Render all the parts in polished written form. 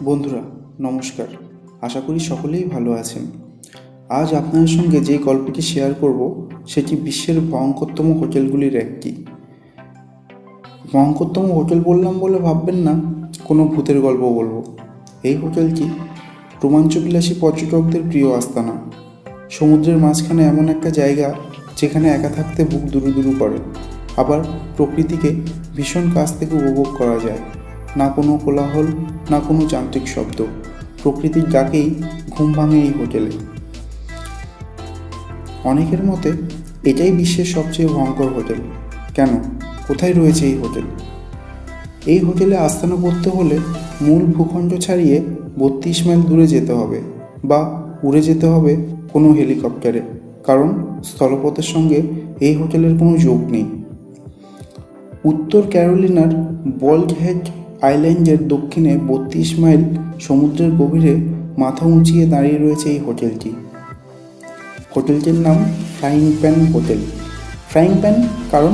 বন্ধুরা নমস্কার, আশা করি সকলেই ভালো আছেন। আজ আপনাদের সঙ্গে যে গল্পটি শেয়ার করব সেটি বিশ্বের ভয়ঙ্করতম হোটেলগুলির একটি। ভয়ঙ্করতম হোটেল বললাম বলে ভাববেন না কোনো ভূতের গল্প বলবো। এই হোটেলটি রোমাঞ্চবিলাসী পর্যটকদের প্রিয় আস্তানা। সমুদ্রের মাঝখানে এমন একটা জায়গা যেখানে একা থাকতে বুক দুরু করে, আবার প্রকৃতিকে ভীষণ কাছ থেকে উপভোগ করা যায়। না কোনো কোলাহল, না কোনো যান্ত্রিক শব্দ, প্রকৃতির ডাকেই ঘুম ভাঙে এই হোটেলে। অনেকের মতে এটাই বিশ্বের সবচেয়ে ভয়ঙ্কর হোটেল। কেন, কোথায় রয়েছে এই হোটেল? এই হোটেলে আস্তানা করতে হলে মূল ভূখণ্ড ছাড়িয়ে 32 মাইল দূরে যেতে হবে, বা উড়ে যেতে হবে কোনো হেলিকপ্টারে, কারণ স্থলপথের সঙ্গে এই হোটেলের কোনো যোগ নেই। উত্তর ক্যারোলিনার বল্ড হেড আইল্যান্ডের দক্ষিণে 32 মাইল সমুদ্রের গভীরে মাথা উঁচিয়ে দাঁড়িয়ে রয়েছে এই হোটেলটি। হোটেলটির নাম frying pan hotel. Frying pan কারণ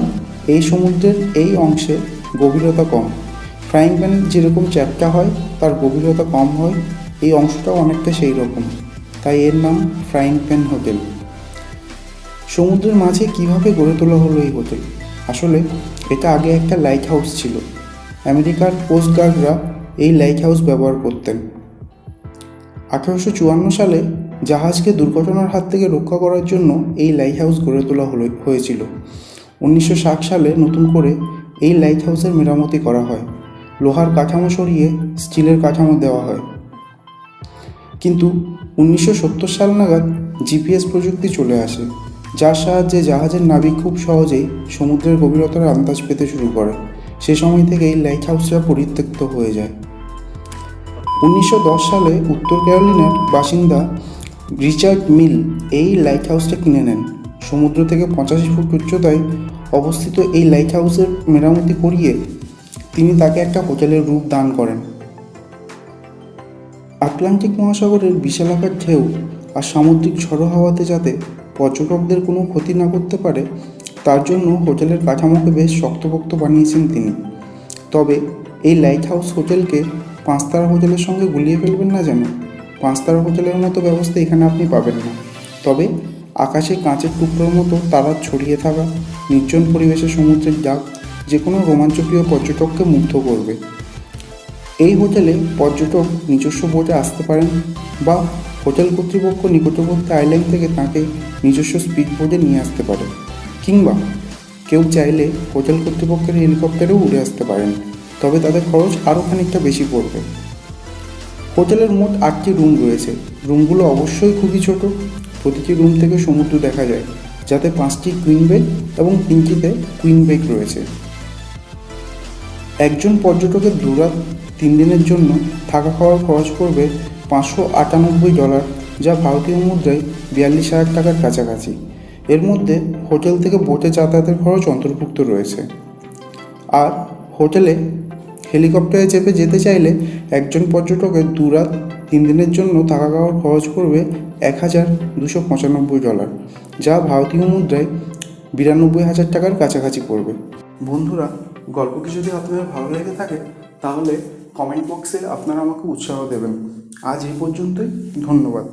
এই সমুদ্রের এই অংশে গভীরতা কম। ফ্রাইং প্যান যেরকম চ্যাপ্টা হয় তার গভীরতা কম হয়, এই অংশটাও অনেকটা সেই রকম, তাই এর নাম ফ্রাইং প্যান হোটেল। সমুদ্রের মাঝে কিভাবে গড়ে তোলা হলো এই হোটেল? আসলে এটা আগে একটা লাইট হাউস ছিল। আমেরিকার কোস্ট গার্ডরা এই লাইট হাউস ব্যবহার করতেন। 1854 সালে জাহাজকে দুর্ঘটনার হাত থেকে রক্ষা করার জন্য এই লাইট হাউস গড়ে তোলা হয়েছিল। 1960 সালে নতুন করে এই লাইট হাউসের মেরামতি করা হয়, লোহার কাঠামো সরিয়ে স্টিলের কাঠামো দেওয়া হয়। কিন্তু 1970 সাল নাগাদ জিপিএস প্রযুক্তি চলে আসে, যার সাহায্যে জাহাজের নাবিক খুব সহজেই সমুদ্রের গভীরতার আন্দাজ পেতে শুরু করে। সে সময় থেকেই লাইট হাউসটা পরিত্যক্ত হয়ে যায়। 1910 সালে উত্তর ক্যারোলিনার বাসিন্দা রিচার্ড মিল এই লাইট হাউসটা কিনে নেন। সমুদ্র থেকে 85 ফুট উচ্চতায় অবস্থিত এই লাইট হাউসের মেরামতি করিয়ে তিনি তাকে একটা হোটেলের রূপ দান করেন। আটলান্টিক মহাসাগরের বিশালাকার ঢেউ আর সামুদ্রিক ঝড়ো হাওয়াতে যাতে পর্যটকদের কোনো ক্ষতি না করতে পারে, তার জন্য হোটেলের কাঠামোকে বেশ শক্তপোক্ত বানিয়েছেন তিনি। তবে এই লাইট হাউস হোটেলকে 5 তারা হোটেলের সঙ্গে গুলিয়ে ফেলবেন না যেন। 5 তারা হোটেলের মতো ব্যবস্থা এখানে আপনি পাবেন না। তবে আকাশে কাঁচের টুকরোর মতো তারা ছড়িয়ে থাকা নির্জন পরিবেশে সমুদ্রের ডাক যে কোনো রোমাঞ্চপ্রিয় পর্যটককে মুগ্ধ করবে। এই হোটেলে পর্যটক নিজস্ব বোটে আসতে পারেন, বা হোটেল কর্তৃপক্ষ নিকটবর্তী আইল্যান্ড থেকে তাকে নিজস্ব স্পিড বোটে নিয়ে আসতে পারে, কিংবা কেউ চাইলে হোটেল কর্তৃপক্ষের হেলিকপ্টারেও উড়ে আসতে পারেন, তবে তাদের খরচ আরও খানিকটা বেশি পড়বে। হোটেলের মোট 8টি রুম রয়েছে। রুমগুলো অবশ্যই খুবই ছোট। প্রতিটি রুম থেকে সমুদ্র দেখা যায়, যাতে 5টি কুইন বেড এবং 3টিতে কুইন বেড রয়েছে। একজন পর্যটকের 2 রাত 3 দিনের জন্য থাকা খাওয়ার খরচ পড়বে $598, যা ভারতীয় মুদ্রায় 42,000 টাকার কাছাকাছি। এর মধ্যে হোটেল থেকে বোটে যাতায়াতের খরচ অন্তর্ভুক্ত রয়েছে। আর হোটেলে হেলিকপ্টারে চেপে যেতে চাইলে একজন পর্যটকের 2 রাত 3 দিনের জন্য থাকা খাওয়ার খরচ পড়বে $1,295, যা ভারতীয় মুদ্রায় 92,000 টাকার কাছাকাছি পড়বে। বন্ধুরা, গল্পটি যদি আপনার ভালো লেগে থাকে তাহলে কমেন্ট বক্সে আপনারা আমাকে উৎসাহ দেবেন। আজ এই পর্যন্তই, ধন্যবাদ।